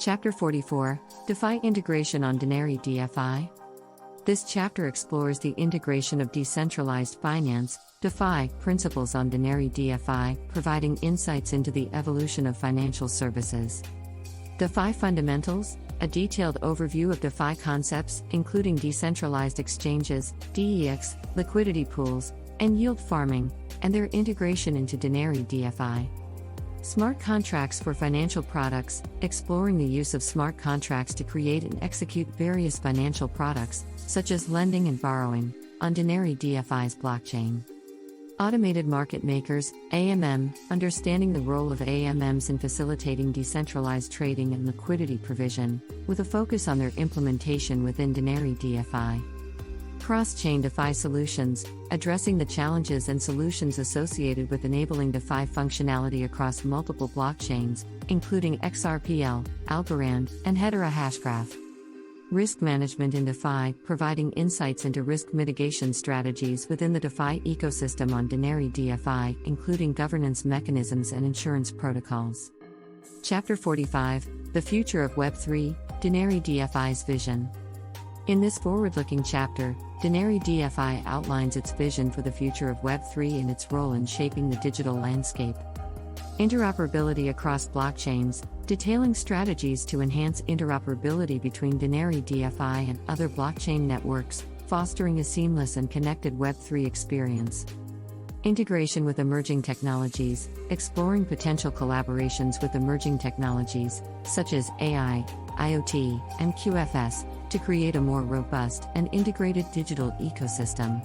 Chapter 44, DeFi Integration on DenariiDFi. This chapter explores the integration of decentralized finance, DeFi, principles on DenariiDFi, providing insights into the evolution of financial services. DeFi Fundamentals, a detailed overview of DeFi concepts, including decentralized exchanges, DEX, liquidity pools, and yield farming, and their integration into DenariiDFi. Smart contracts for financial products, exploring the use of smart contracts to create and execute various financial products, such as lending and borrowing, on DenariiDFi's blockchain. Automated market makers, AMM, understanding the role of AMMs in facilitating decentralized trading and liquidity provision, with a focus on their implementation within DenariiDFi. Cross-chain DeFi solutions, addressing the challenges and solutions associated with enabling DeFi functionality across multiple blockchains, including Xrpl, Algo and Hbar hashgraph. Risk management in DeFi, providing insights into risk mitigation strategies within the DeFi ecosystem on DenariiDFi, including governance mechanisms and insurance protocols. Chapter 45, The Future of Web3, DenariiDFi's Vision. In this forward-looking chapter, DenariiDFi outlines its vision for the future of Web3 and its role in shaping the digital landscape. Interoperability across blockchains, detailing strategies to enhance interoperability between DenariiDFi and other blockchain networks, fostering a seamless and connected Web3 experience. Integration with emerging technologies, exploring potential collaborations with emerging technologies, such as AI, IoT, and QFS, to create a more robust and integrated digital ecosystem.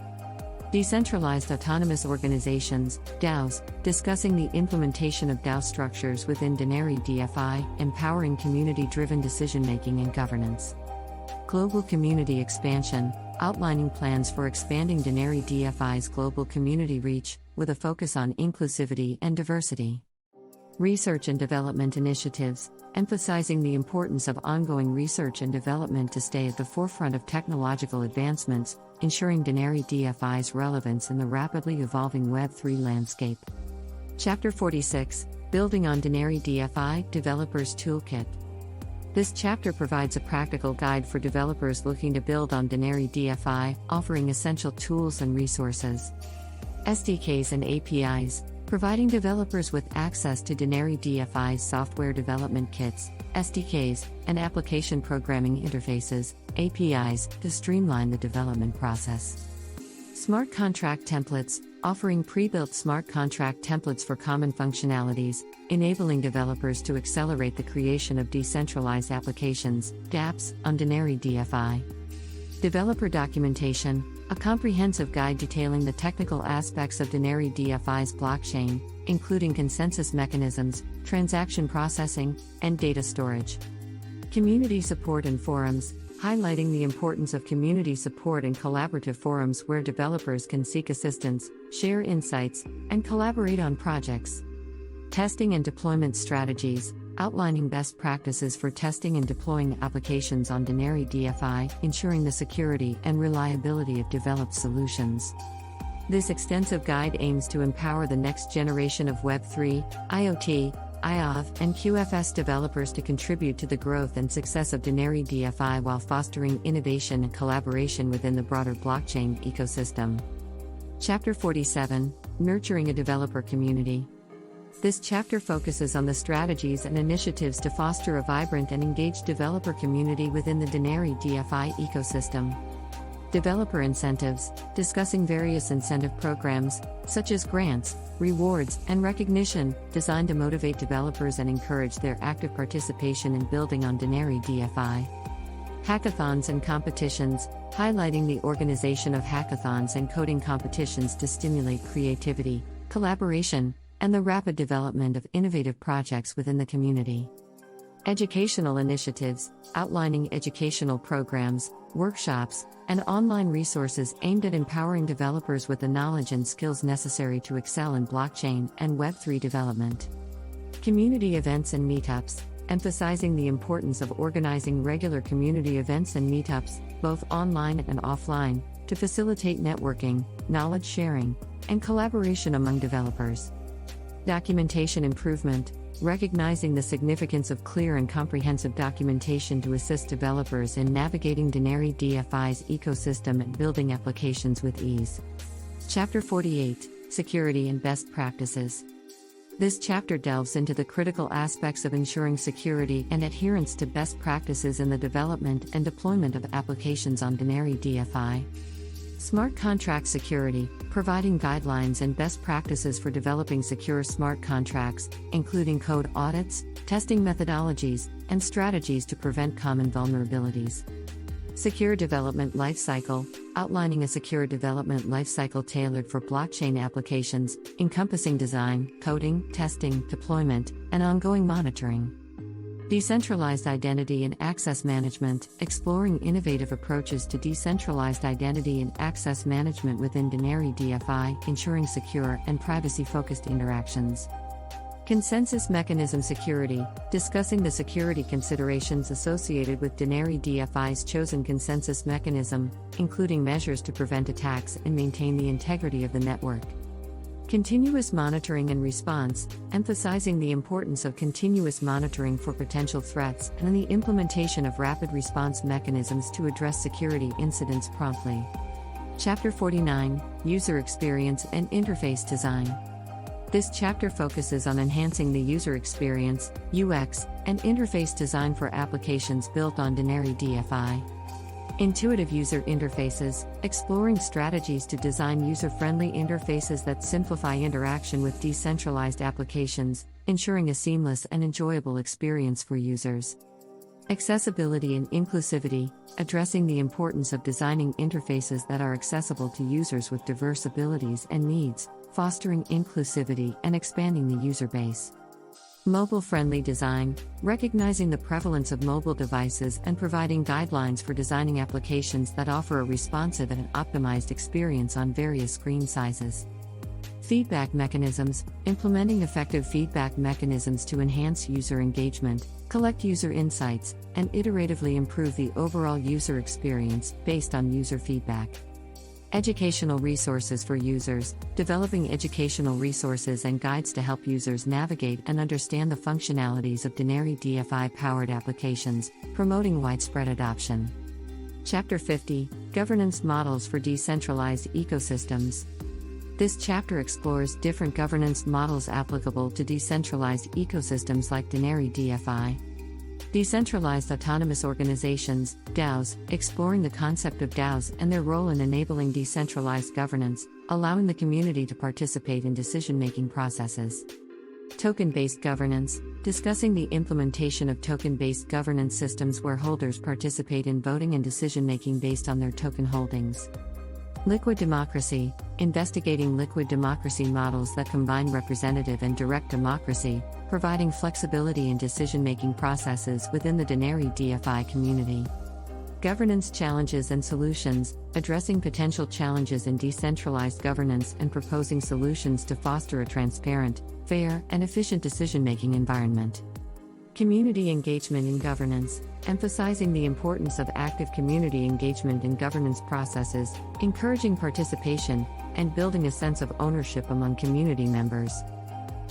Decentralized autonomous organizations, DAOs, discussing the implementation of DAO structures within DenariiDFi, empowering community-driven decision-making and governance. Global community expansion, outlining plans for expanding DenariiDFi's global community reach, with a focus on inclusivity and diversity. Research and development initiatives, emphasizing the importance of ongoing research and development to stay at the forefront of technological advancements, ensuring DenariiDFi's relevance in the rapidly evolving Web3 landscape. Chapter 46, Building on DenariiDFi, Developers Toolkit. This chapter provides a practical guide for developers looking to build on DenariiDFi, offering essential tools and resources. SDKs and APIs, providing developers with access to DenariiDFi's software development kits, SDKs, and application programming interfaces, APIs, to streamline the development process. Smart contract templates, offering pre-built smart contract templates for common functionalities, enabling developers to accelerate the creation of decentralized applications, dApps, on DenariiDFi. Developer documentation, a comprehensive guide detailing the technical aspects of DenariiDFi's blockchain, including consensus mechanisms, transaction processing, and data storage. Community support and forums, highlighting the importance of community support and collaborative forums where developers can seek assistance, share insights, and collaborate on projects. Testing and deployment strategies, outlining best practices for testing and deploying applications on DenariiDFi, ensuring the security and reliability of developed solutions. This extensive guide aims to empower the next generation of Web3, IoT, IOV, and QFS developers to contribute to the growth and success of DenariiDFi while fostering innovation and collaboration within the broader blockchain ecosystem. Chapter 47, Nurturing a Developer Community. This chapter focuses on the strategies and initiatives to foster a vibrant and engaged developer community within the DenariiDFi ecosystem. Developer incentives, discussing various incentive programs, such as grants, rewards, and recognition, designed to motivate developers and encourage their active participation in building on DenariiDFi. Hackathons and competitions, highlighting the organization of hackathons and coding competitions to stimulate creativity, collaboration, and the rapid development of innovative projects within the community. Educational initiatives, outlining educational programs, workshops, and online resources aimed at empowering developers with the knowledge and skills necessary to excel in blockchain and Web3 development. Community events and meetups, emphasizing the importance of organizing regular community events and meetups, both online and offline, to facilitate networking, knowledge sharing, and collaboration among developers. Documentation improvement, recognizing the significance of clear and comprehensive documentation to assist developers in navigating DenariiDFi's ecosystem and building applications with ease. Chapter 48, Security and Best Practices. This chapter delves into the critical aspects of ensuring security and adherence to best practices in the development and deployment of applications on DenariiDFi. Smart contract security, providing guidelines and best practices for developing secure smart contracts, including code audits, testing methodologies, and strategies to prevent common vulnerabilities. Secure development lifecycle, outlining a secure development lifecycle tailored for blockchain applications, encompassing design, coding, testing, deployment, and ongoing monitoring. Decentralized identity and access management, exploring innovative approaches to decentralized identity and access management within DenariiDFi, ensuring secure and privacy-focused interactions. Consensus mechanism security, discussing the security considerations associated with DenariiDFi's chosen consensus mechanism, including measures to prevent attacks and maintain the integrity of the network. Continuous monitoring and response, emphasizing the importance of continuous monitoring for potential threats and the implementation of rapid response mechanisms to address security incidents promptly. Chapter 49, User Experience and Interface Design. This chapter focuses on enhancing the user experience, UX, and interface design for applications built on DenariiDFi. Intuitive user interfaces, exploring strategies to design user-friendly interfaces that simplify interaction with decentralized applications, ensuring a seamless and enjoyable experience for users. Accessibility and inclusivity, addressing the importance of designing interfaces that are accessible to users with diverse abilities and needs, fostering inclusivity and expanding the user base. Mobile-friendly design, recognizing the prevalence of mobile devices and providing guidelines for designing applications that offer a responsive and optimized experience on various screen sizes. Feedback mechanisms, implementing effective feedback mechanisms to enhance user engagement, collect user insights, and iteratively improve the overall user experience based on user feedback. Educational resources for users, developing educational resources and guides to help users navigate and understand the functionalities of DenariiDFi-powered applications, promoting widespread adoption. Chapter 50, Governance Models for Decentralized Ecosystems. This chapter explores different governance models applicable to decentralized ecosystems like DenariiDFi. Decentralized Autonomous Organizations, DAOs, exploring the concept of DAOs and their role in enabling decentralized governance, allowing the community to participate in decision-making processes. Token-based governance, discussing the implementation of token-based governance systems where holders participate in voting and decision-making based on their token holdings. Liquid democracy, investigating liquid democracy models that combine representative and direct democracy, providing flexibility in decision-making processes within the DenariiDFi community. Governance challenges and solutions, addressing potential challenges in decentralized governance and proposing solutions to foster a transparent, fair, and efficient decision-making environment. Community engagement in governance, emphasizing the importance of active community engagement in governance processes, encouraging participation, and building a sense of ownership among community members.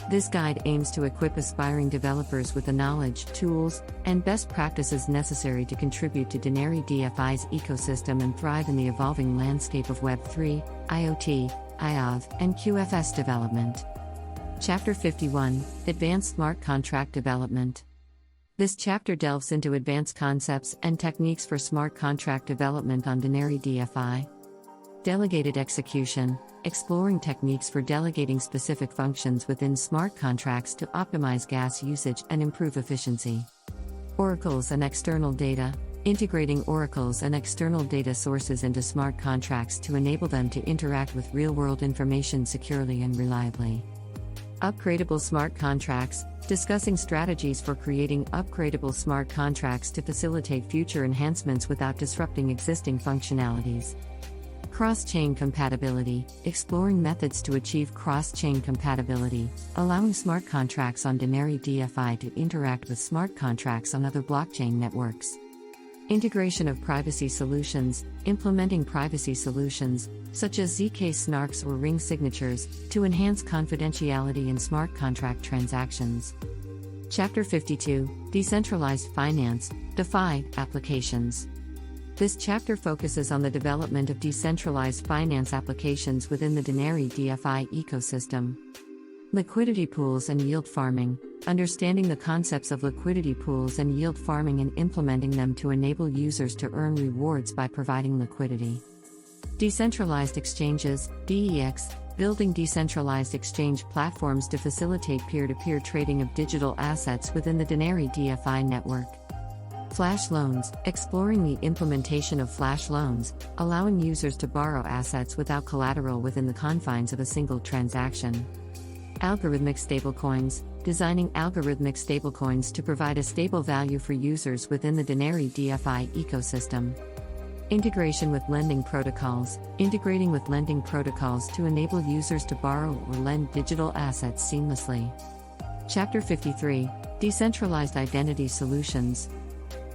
This guide aims to equip aspiring developers with the knowledge, tools, and best practices necessary to contribute to DenariiDFi's ecosystem and thrive in the evolving landscape of Web3, IoT, IoV, and QFS development. Chapter 51, Advanced Smart Contract Development. This chapter delves into advanced concepts and techniques for smart contract development on DenariiDFi. Delegated execution, exploring techniques for delegating specific functions within smart contracts to optimize gas usage and improve efficiency. Oracles and external data, integrating oracles and external data sources into smart contracts to enable them to interact with real-world information securely and reliably. Upgradable smart contracts, discussing strategies for creating upgradable smart contracts to facilitate future enhancements without disrupting existing functionalities. Cross-chain compatibility, exploring methods to achieve cross-chain compatibility, allowing smart contracts on DenariiDFi to interact with smart contracts on other blockchain networks. Integration of privacy solutions, implementing privacy solutions, such as ZK snarks or ring signatures, to enhance confidentiality in smart contract transactions. Chapter 52, Decentralized Finance, DeFi, Applications. This chapter focuses on the development of decentralized finance applications within the DenariiDFi ecosystem. Liquidity pools and yield farming, understanding the concepts of liquidity pools and yield farming and implementing them to enable users to earn rewards by providing liquidity. Decentralized exchanges, DEX, building decentralized exchange platforms to facilitate peer-to-peer trading of digital assets within the DenariiDFi network. Flash loans, exploring the implementation of flash loans, allowing users to borrow assets without collateral within the confines of a single transaction. Algorithmic stablecoins, designing algorithmic stablecoins to provide a stable value for users within the DenariiDFi ecosystem. Integration with lending protocols, integrating with lending protocols to enable users to borrow or lend digital assets seamlessly. Chapter 53, Decentralized Identity Solutions.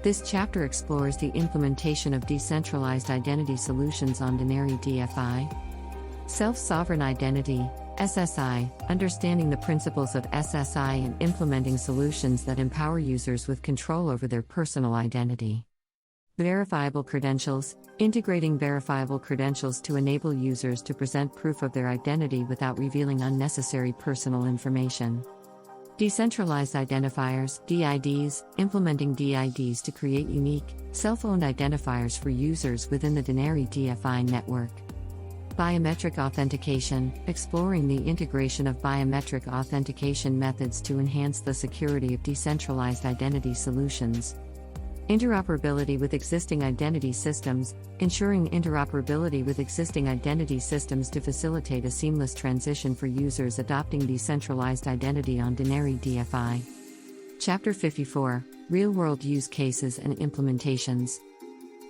This chapter explores the implementation of decentralized identity solutions on DenariiDFi. Self-sovereign identity, SSI, understanding the principles of SSI and implementing solutions that empower users with control over their personal identity. Verifiable credentials, integrating verifiable credentials to enable users to present proof of their identity without revealing unnecessary personal information. Decentralized identifiers, DIDs, implementing DIDs to create unique, self-owned identifiers for users within the DenariiDFi network. Biometric authentication, exploring the integration of biometric authentication methods to enhance the security of decentralized identity solutions. Interoperability with existing identity systems, ensuring interoperability with existing identity systems to facilitate a seamless transition for users adopting decentralized identity on DenariiDFi. Chapter 54, Real-World Use Cases and Implementations.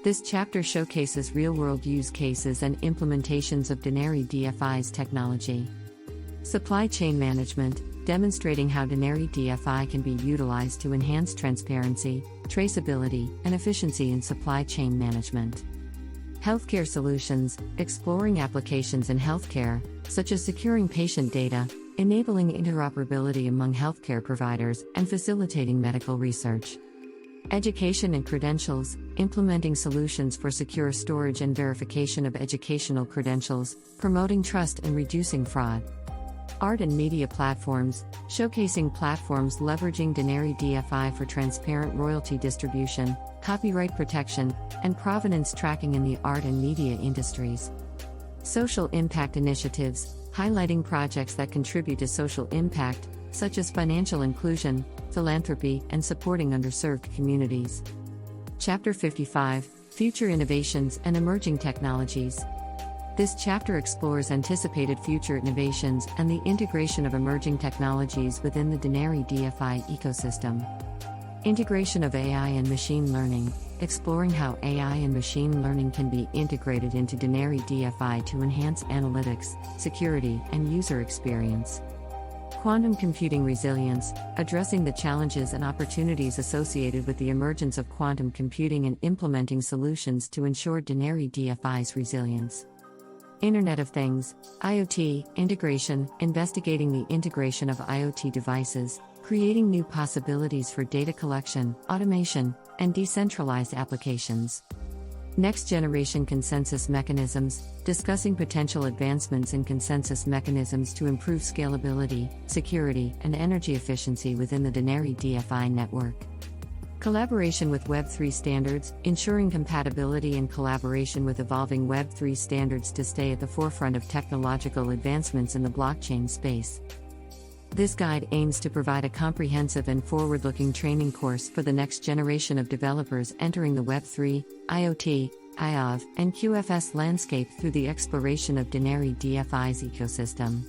This chapter showcases real-world use cases and implementations of DenariiDFi's technology. Supply chain management, demonstrating how DenariiDFi can be utilized to enhance transparency, traceability, and efficiency in supply chain management. Healthcare solutions, exploring applications in healthcare, such as securing patient data, enabling interoperability among healthcare providers, and facilitating medical research. Education and credentials, implementing solutions for secure storage and verification of educational credentials, promoting trust and reducing fraud. Art and media platforms, showcasing platforms leveraging DenariiDFi for transparent royalty distribution, copyright protection, and provenance tracking in the art and media industries. Social impact initiatives, highlighting projects that contribute to social impact, such as financial inclusion, philanthropy, and supporting underserved communities. Chapter 55, Future Innovations and Emerging Technologies. This chapter explores anticipated future innovations and the integration of emerging technologies within the DenariiDFi ecosystem. Integration of AI and machine learning, exploring how AI and machine learning can be integrated into DenariiDFi to enhance analytics, security, and user experience. Quantum computing resilience, addressing the challenges and opportunities associated with the emergence of quantum computing and implementing solutions to ensure DenariiDFi's resilience. Internet of Things, IoT, integration, investigating the integration of IoT devices, creating new possibilities for data collection, automation, and decentralized applications. Next-generation consensus mechanisms, discussing potential advancements in consensus mechanisms to improve scalability, security, and energy efficiency within the DenariiDFi network. Collaboration with Web3 standards, ensuring compatibility and collaboration with evolving Web3 standards to stay at the forefront of technological advancements in the blockchain space. This guide aims to provide a comprehensive and forward-looking training course for the next generation of developers entering the Web3, IoT, IOV, and QFS landscape through the exploration of DenariiDFi's ecosystem.